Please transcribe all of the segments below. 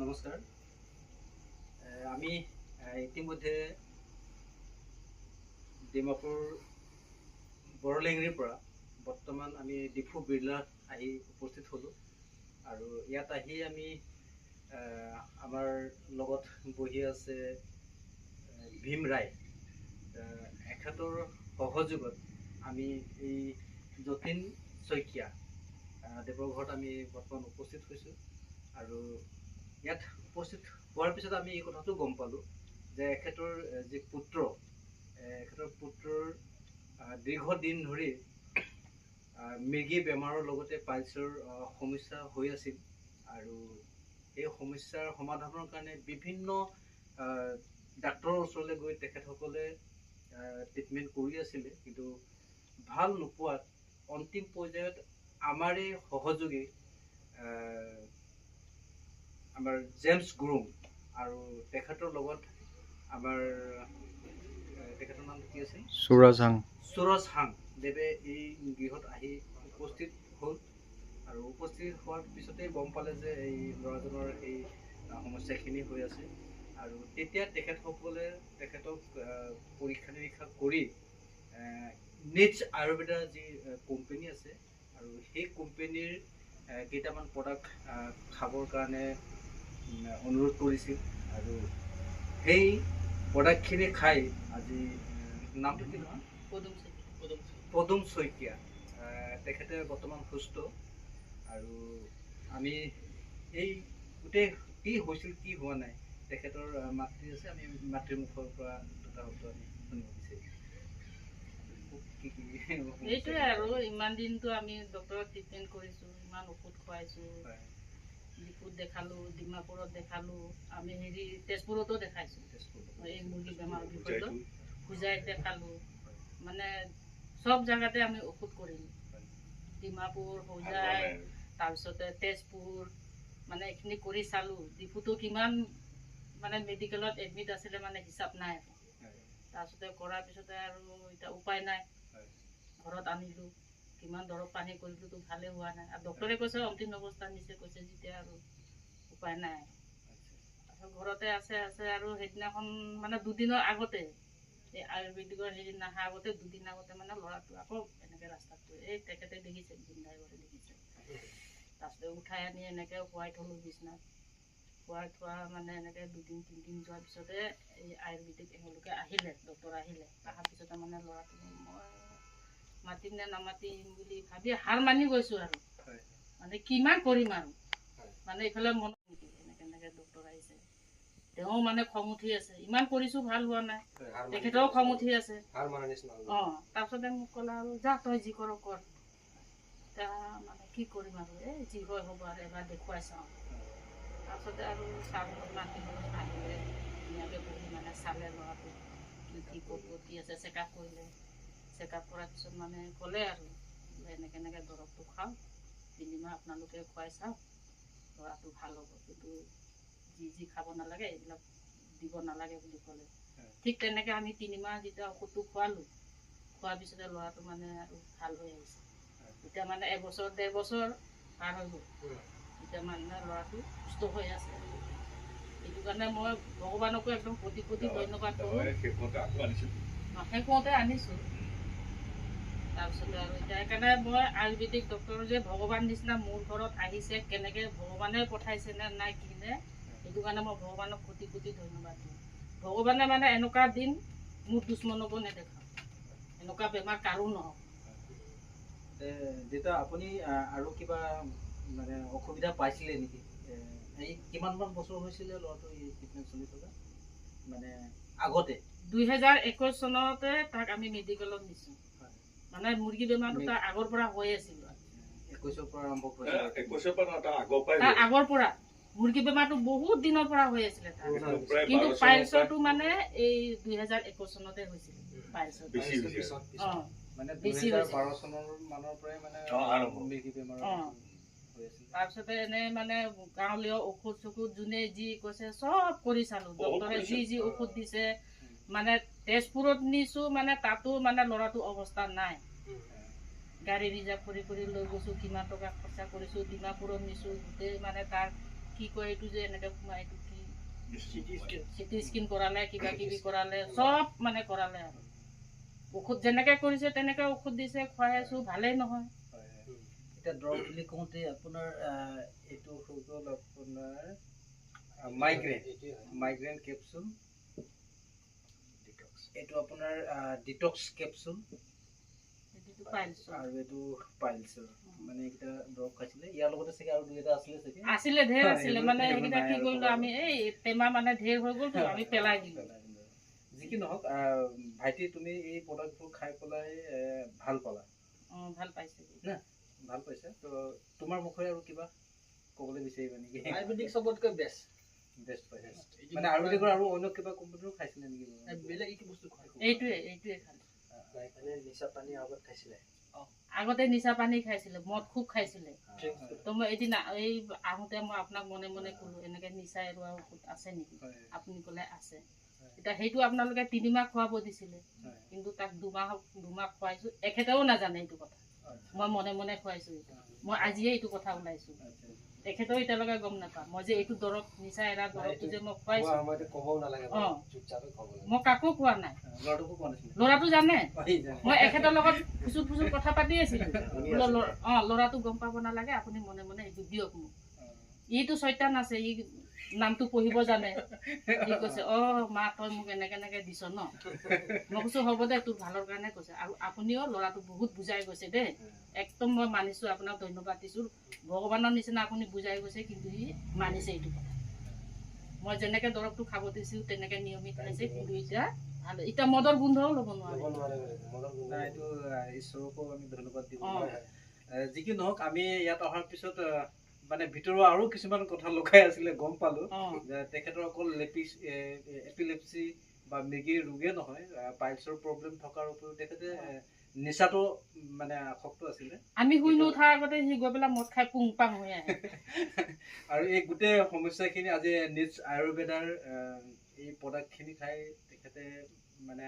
নমস্কাৰ। আমি ইতিমধ্যে ডিমাপুৰ বৰলেংৰিৰ পৰা বৰ্তমান আমি ডিফু বিৰলাত আহি উপস্থিত হ'লোঁ আৰু ইয়াত আহি আমি আমাৰ লগত বহি আছে ভীম ৰায়। এখেতৰ সহযোগত আমি এই যতীন শইকীয়া দেৱৰ ঘৰত আমি বৰ্তমান উপস্থিত হৈছোঁ আৰু ইয়াত উপস্থিত হোৱাৰ পিছত আমি এই কথাটো গম পালোঁ যে এখেতৰ যি এখেতৰ পুত্ৰৰ দীৰ্ঘদিন ধৰি মৃগী বেমাৰৰ লগতে পাইলছৰ সমস্যা হৈ আছিল আৰু এই সমস্যাৰ সমাধানৰ কাৰণে বিভিন্ন ডাক্তৰৰ ওচৰলৈ গৈ তেখেতসকলে ট্ৰিটমেণ্ট কৰি আছিলে, কিন্তু ভাল নোপোৱাত অন্তিম পৰ্যায়ত আমাৰে সহযোগী আমাৰ জেমছ গুৰুং আৰু তেখেতৰ লগত আমাৰ তেখেতৰ নাম কি আছিল? সুৰজ হাং দেৱে এই গৃহত আহি উপস্থিত হ'ল আৰু উপস্থিত হোৱাৰ পিছতেই গম পালে যে এই ল'ৰাজনৰ এই সমস্যাখিনি হৈ আছে আৰু তেতিয়া তেখেতসকলে তেখেতক পৰীক্ষা নিৰীক্ষা কৰি নিটছ আয়ুৰ্বেদা যি কোম্পানী আছে আৰু সেই কোম্পানীৰ কেইটামান প্ৰডাক্ট খাবৰ কাৰণে অনুৰোধ কৰিছিল আৰু সেই প্ৰডাক্টখিনি খাই আজি নামটো কি নহয় পদুম শইকীয়া তেখেতে বৰ্তমান সুস্থ আৰু আমি এই গোটেই কি হৈছিল কি হোৱা নাই তেখেতৰ মাতৃ আছে, আমি মাতৃৰ মুখৰ পৰা দুটা শব্দ আমি শুনিব বিচাৰিছোঁ। এইটোৱে আৰু ইমান দিনটো আমি ডক্টৰক ট্ৰিটমেণ্ট কৰিছোঁ, ইমান ঔষধ খুৱাইছোঁ, ডিপুত দেখালোঁ, ডিমাপুৰত দেখালোঁ, আমি তেজপুৰতো দেখাইছোঁ, এই মুৰ্গী বেমাৰৰ বিষয়টো হোজাইত দেখালোঁ, মানে চব জেগাতে আমি ঔষধ কৰিলোঁ, ডিমাপুৰ, হোজাই, তাৰপিছতে তেজপুৰ, মানে এইখিনি কৰি চালোঁ। ডিপুটো কিমান মানে মেডিকেলত এডমিট আছিলে মানে হিচাপ নাই। তাৰপিছতে কৰাৰ পিছতে আৰু এতিয়া উপায় নাই, ঘৰত আনিলোঁ, কিমান দৰৱ পানী কৰিলোঁতো ভালেই হোৱা নাই আৰু ডক্টৰে কৈছে অন্তিম অৱস্থা নিচে কৈছে যেতিয়া আৰু উপায় নাই। তাৰপিছত ঘৰতে আছে আৰু সেইদিনাখন মানে দুদিনৰ আগতে এই আয়ুৰ্বেদিকৰ নাহাৰ আগতে দুদিন আগতে মানে ল'ৰাটো আকৌ এনেকৈ ৰাস্তাত এই তেখেতে দেখিছে, বিন্দাইগতে দেখিছে। তাৰপিছতে উঠাই আনি এনেকৈ শুৱাই থ'লোঁ বিচনাত, শুৱাই থোৱা মানে এনেকৈ দুদিন তিনিদিন যোৱাৰ পিছতে এই আয়ুৰ্বেদিক এওঁলোকে আহিলে, ডক্টৰ আহিলে, অহাৰ পিছতে মানে ল'ৰাটো মই মাতিম নে নামাতিম বুলি ভাবি হাৰ মানি গৈছোঁ আৰু মানে কিমান কৰিম আৰু মানে এইফালে মনত নেকি এনেকৈ ডক্টৰ আহিছে, তেওঁ মানে খং উঠি আছে, ইমান কৰিছোঁ ভাল হোৱা নাই, তেখেতেও খং উঠি আছে। তাৰপিছতে মোক ক'লে আৰু যা তই যি কৰ কৰ, এতিয়া মানে কি কৰিম আৰু এই যি হয় হ'ব আৰু এবাৰ দেখুৱাই চাওঁ। তাৰপিছতে আৰু ছাৰহঁতক মাতিলোঁ, আহিলে ধুনীয়াকৈ বহি মানে চালে ল'ৰাটো কি পদ্ধতি আছে, চেকআপ কৰিলে, চেকআপ কৰাৰ পিছত মানে ক'লে আৰু এনেকৈ দৰৱটো খাওঁ, 3 মাহ আপোনালোকে খুৱাই চাওক, ল'ৰাটো ভাল হ'ব, কিন্তু যি খাব নালাগে এইবিলাক দিব নালাগে বুলি ক'লে। ঠিক তেনেকৈ আমি 3 মাহ যেতিয়া ঔষধটো খোৱালোঁ, খোৱাৰ পিছতে ল'ৰাটো মানে আৰু ভাল হৈ আহিছে। এতিয়া মানে 1 বছৰ 1.5 বছৰ পাৰ হৈ গ'ল, এতিয়া মানে ল'ৰাটো সুস্থ হৈ আছে। সেইটো কাৰণে মই ভগৱানকো একদম কোটি কোটি ধন্যবাদ কৰোঁ। শেষতে আনিছোঁ। তাৰপিছতে আৰু এতিয়া সেইকাৰণে মই আয়ুৰ্বেদিক ডক্টৰ যে ভগৱান নিচিনা মোৰ ঘৰত আহিছে, কেনেকৈ ভগৱানে পঠাইছে নে নাই কি নে, সেইটো কাৰণে মই ভগৱানক কোটি কোটি ধন্যবাদ দিওঁ। ভগৱানে মানে এনেকুৱা দিন মোৰ দুশ্মনকো নেদেখাওক, এনেকুৱা বেমাৰ কাৰো নহওক। যেতিয়া আপুনি আৰু কিবা মানে অসুবিধা পাইছিলে নেকি? এই কিমানমান বছৰ হৈছিলে ল'ৰাটো এই ট্ৰিটমেণ্ট চলি থকা? মানে আগতে 2021 চনতে তাক আমি মেডিকেলত নিছোঁ, মানে মুৰ্গী বেমাৰটো তাৰ আগৰ পৰা হৈ আছিল। 21ৰ পৰা আৰম্ভ কৰিছিল? 21ৰ পৰা তাৰ আগৰ পৰা মুৰ্গী বেমাৰটো বহুত দিনৰ পৰা হৈ আছিলে তাৰ, কিন্তু পাইলছৰটো মানে এই 2021 চনতে হৈছিল। পাইলছৰ মানে 2012 চনৰ মানৰ পৰাই মানে মুৰ্গী বেমাৰ তাৰপিছতে এনে মানে গাঁৱলীয়া ঔষধ চৌষধ যোনে যি কৈছে চব কৰি চালোঁ, ডক্টৰে যি ঔষধ দিছে, মানে তেজপুৰত নিছোঁ, মানে তাতো মানে ল'ৰাটো অৱস্থা নাই। গাড়ী ৰিজাৰ্ভ কৰি লৈ গৈছোঁ, কিমান টকা খৰচা কৰিছোঁ, ডিমাপুৰত নিছোঁ, গোটেই মানে তাৰ কি কয় এইটো যে এনেকৈ সোমাই এইটো কি চিটি স্কিন কৰালে কিবা কিবি কৰালে চব মানে কৰালে আৰু ঔষধ যেনেকৈ কৰিছে তেনেকৈ ঔষধ দিছে খুৱাই আছোঁ ভালেই নহয়। এতিয়া দৰৱ বুলি কওঁতে আপোনাৰ এইটো হৈ গ'ল আপোনাৰ মাইগ্ৰেন কেপচুল, এইটো আপোনাৰ ডিটক্স কেপচুল আৰু এইটো পাইলছৰ মানে এইকেইটা দৰৱ খাইছিলে। ইয়াৰ লগতে চাগে আৰু দুই এটা আছিলে চাগে আছিলে ঢেৰ আছিলে মানে সেইকেইটা কি কৰিলোঁ আমি এই টেমা মানে ঢেৰ হৈ গ'লতো আমি পেলাই দিলোঁ। যি কি নহওক ভাইটি তুমি এই প্ৰডাক্টবোৰ খাই পেলাই ভাল পালা? ভাল পাইছে না ভাল পাইছে। তো তোমাৰ মুখেৰে আৰু কিবা ক'বলৈ বিচাৰিবা নেকি? আয়ুৰ্বেদিক চবতকৈ বেষ্ট পাইছে মানে আয়ুৰ্বেদিকৰ আৰু অন্য কিবা কোম্পানীৰো খাইছিলে নেকি? বেলেগ কি বস্তু এইটোৱে খালোঁ। নিচা পানী আগত খাইছিলে, আগতে নিচা পানী খাইছিলে, মদ খুব খাইছিলে। তো মই এদিন এই আহোঁতে মই আপোনাক মনে মনে ক'লোঁ এনেকৈ নিচা এৰোৱা ঔষধ আছে নেকি? আপুনি ক'লে আছে। এতিয়া সেইটো আপোনালোকে 3 মাহ খুৱাব দিছিলে, কিন্তু তাক 2 মাহ খুৱাইছোঁ। এখেতেও নাজানে এইটো কথা, মই মনে মনে খুৱাইছোঁ। মই আজিয়ে এইটো কথা ওলাইছোঁ, তেখেতেও এতিয়ালৈকে গম নাপায় মই যে এইটো দৰৱ নিচা এৰা দৰৱটো যে মই খুৱাইছোঁ। মই কাকো কোৱা নাই, ল'ৰাটো জানে। মই এখেতৰ লগত ফুচুৰ কথা পাতি আছিলোঁ। ল'ৰাটো গম পাব নালাগে, আপুনি মনে মনে এইটো দিয়ক মোক। ইটো চৈতান আছে, ই নামটো পঢ়িব জানে। ই কৈছে মা তই মোক এনেকৈ দিছ ন? মই কৈছোঁ হ'ব দে, তোৰ ভালৰ কাৰণে কৈছে। আৰু আপুনিও ল'ৰাটোক বহুত বুজাই গৈছে দেই, একদম মই মানিছোঁ, আপোনাক ধন্যবাদ দিছোঁ। ভগৱানৰ নিচিনা আপুনি বুজাই গৈছে, কিন্তু ই মানিছে এইটো কথা। মই যেনেকৈ দৰৱটো খাব দিছোঁ তেনেকৈ নিয়মিত খাইছে, কিন্তু এতিয়া মদৰ গোন্ধও ল'ব নোৱাৰে। এইটো ঈশ্বৰকো আমি ধন্যবাদ দিব। যি কি নহওক আমি ইয়াত অহাৰ পিছত মানে ভিতৰুৱা আৰু কিছুমান কথা লুকাই আছিলে গম পালো। তেখেতৰ অকল এপিলেপচি বা মৃগীৰ ৰোগে নহয়, পাইলছৰ প্ৰব্লেম থকাৰ উপৰিও তেখেতে নিচাটো মানে আসক্ত আছিলে। আমি শুই নুঠাৰ আগতে সি গৈ পেলাই মদ খাই পুং পাং হৈ আহে। আৰু এই গোটেই সমস্যাখিনি আজি নিজ আয়ুৰ্বেদাৰ এই প্ৰডাক্টখিনি খাই তেখেতে মানে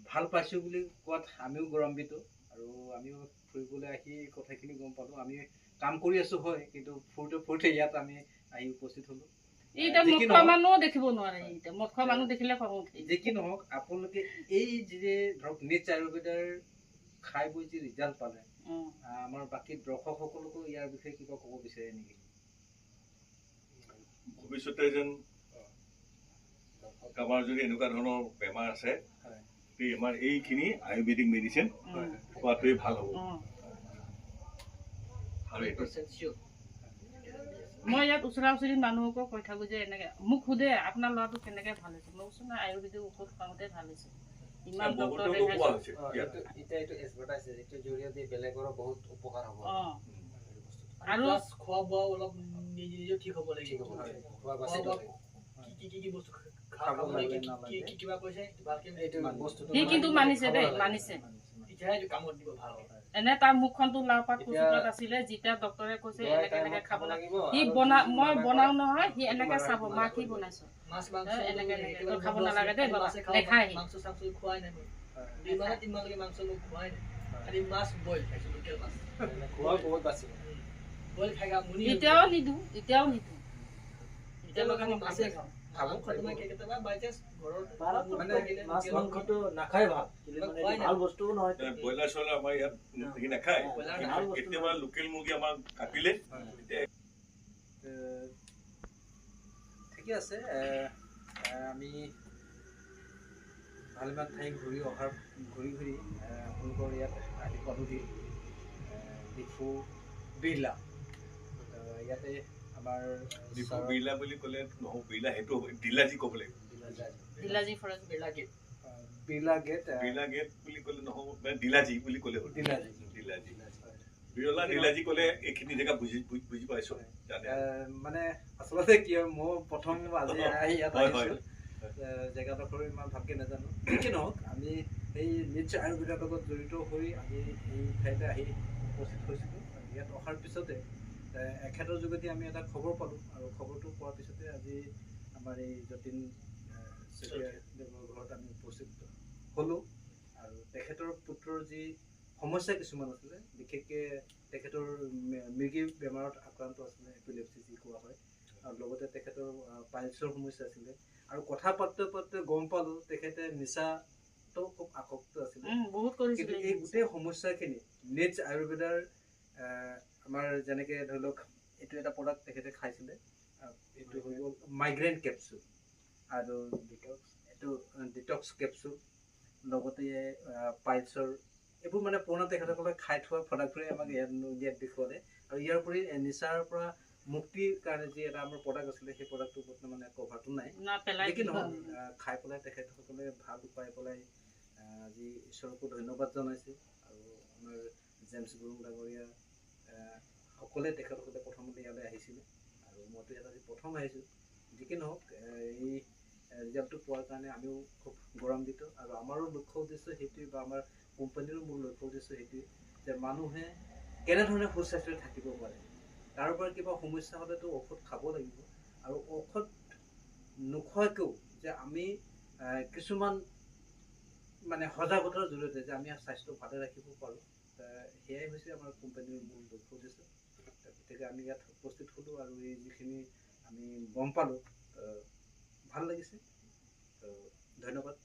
ভাল পাইছোঁ বুলি কোৱাত আমিও গৌৰৱান্বিত। আৰু আমিও ফুৰিবলৈ আহি কথাখিনি গম পালোঁ। আমি কাম কৰি আছোঁ হয়, কিন্তু ফুৰোতে ইয়াত আমি আহি উপস্থিত হ'লোঁ। যি কি নহওক আপোনালোকে এই যে ধৰক নিজ আয়ুৰ্বেদাৰ খাই বৈ যি ৰিজাল্ট পালে, আমাৰ বাকী দৰ্শকসকলকো ইয়াৰ বিষয়ে কিবা ক'ব বিচাৰে নেকি? ভৱিষ্যতে যেন কাৰোবাৰ যদি এনেকুৱা ধৰণৰ বেমাৰ আছে, আমাৰ এইখিনি আয়ুৰ্বেদিক মেডিচিন খোৱাটোৱে ভাল হ'ব। মই ইয়াত ওচৰা ওচৰি মানুহকো কৈ থাকোঁ যে এনেকৈ মোক সোধে আপোনাৰ ল'ৰাটো কেনেকৈ ভাল হৈছে। মই কৈছোঁ না আয়ুৰ্বেদিক ঔষধ খাওঁতে ভাল হৈছে। ইমান ডক্টৰ দেখাইছোঁ। আৰু খোৱা বোৱা অলপ নিজে ঠিক হ'ব লাগিব। সি কিন্তু মানিছে দেই, মানিছে। এনে তাৰ মুখখনটো লাওপাত কুচুপাত আছিলে, যেতিয়া ডক্টৰে কৈছে এনেকৈ খাব লাগিব, সি মই বনাও নহয়, সি এনেকৈ চাব মা কি বনাইছো, এনেকৈ খাব নালাগে দেই বাবা, নেখায় সি। এতিয়াও নিদিওঁ। ব্ৰইলাৰ চইলাৰ আমাৰ ইয়াত নাখায়, কেতিয়াবা লোকেল মুৰ্গী আমাৰ কাটিলে। ঠিকে আছে, আমি ভালেমান ঠাই ঘূৰি আপোনালোকৰ ইয়াত আহি পালোহি ডিফু বিৰলা। ইয়াতে আমাৰ ডিফু বিৰলা বুলি ক'লে নহ'ব, বিৰলা সেইটো হ'ব, ডিলাজী ক'ব লাগিব। বিৰলা গেট বুলি ক'লে নহ'ব, ডিলাজী বুলি ক'লে হ'ল। ডিলাজী বিৰলা ডিলাজী ক'লে এইখিনি জেগা বুজি পাইছো। মানে আচলতে কি হয়, মই প্ৰথম আজি আহি ইয়াত আহিছোঁ, জেগাডোখৰ ইমান ভালকৈ নাজানো। কি নহওক আমি এই নিজ আয়ুৰ্বেদৰ লগত জড়িত হৈ আমি এই ঠাইতে আহি উপস্থিত হৈছিলোঁ। ইয়াত অহাৰ পিছতে এখেতৰ যোগেদি আমি এটা খবৰ পালোঁ, আৰু খবৰটো পোৱাৰ পিছতে আজি আমাৰ এই যতীন চেতিয়াদেৱৰ ঘৰত আমি উপস্থিত হ'লোঁ। আৰু তেখেতৰ পুত্ৰৰ যি সমস্যা কিছুমান আছিলে, বিশেষকৈ তেখেতৰ মৃগী বেমাৰত আক্ৰান্ত আছিলে, এপিলেপচি যি কোৱা হয়, আৰু লগতে তেখেতৰ পাইলছৰ সমস্যা আছিলে। আৰু কথা পাতোতে পাতোতে গম পালোঁ তেখেতে নিচাটো খুব আসক্ত আছিলে। বহুত কিন্তু কৰিছিলে এই গোটেই সমস্যাখিনি নেটছ আয়ুৰ্বেদাৰ আমাৰ যেনেকৈ ধৰি লওক এইটো এটা প্ৰডাক্ট তেখেতে খাইছিলে, এইটো হৈ গ'ল মাইগ্ৰেইন কেপচুল, আৰু এইটো ডিটক্স কেপচুল, লগতে পাইলছৰ, এইবোৰ মানে পুৰণা তেখেতসকলে খাই থোৱা প্ৰডাক্টবোৰে আমাক ইয়াত দেখুৱালে। আৰু ইয়াৰ উপৰি নিচাৰ পৰা মুক্তিৰ কাৰণে যি এটা আমাৰ প্ৰডাক্ট আছিলে, সেই প্ৰডাক্টটোৰ বৰ্তমানে কভাৰটো নাই। কি নহওক, খাই পেলাই তেখেতসকলে ভাল পাই পেলাই আজি ঈশ্বৰকো ধন্যবাদ জনাইছে। আৰু আমাৰ জেমছ গুৰুং ডাঙৰীয়া সকলোৱে তেখেতসকলে প্ৰথমতে ইয়ালৈ আহিছিলে, আৰু মইতো ইয়াত আজি প্ৰথম আহিছোঁ। যি কি নহওক, এই ৰিজাল্টটো পোৱাৰ কাৰণে আমিও খুব গৌৰৱান্বিত। আৰু আমাৰো লক্ষ্য উদ্দেশ্য সেইটোৱে, বা আমাৰ কোম্পানীৰো মোৰ লক্ষ্য উদ্দেশ্য সেইটোৱে যে মানুহে কেনেধৰণে সুস্বাস্থ্য থাকিব পাৰে। কাৰোবাৰ কিবা সমস্যা হ'লেতো ঔষধ খাব লাগিব, আৰু ঔষধ নোখোৱাকৈও যে আমি কিছুমান মানে সজাগতাৰ জৰিয়তে যে আমি স্বাস্থ্য ভালে ৰাখিব পাৰোঁ, সেয়াই হৈছে আমাৰ কোম্পানীৰ মূল লক্ষ্য উদ্দেশ্য। গতিকে আমি ইয়াত উপস্থিত হ'লোঁ, আৰু এই যিখিনি আমি গম পালোঁ ভাল লাগিছে। ধন্যবাদ।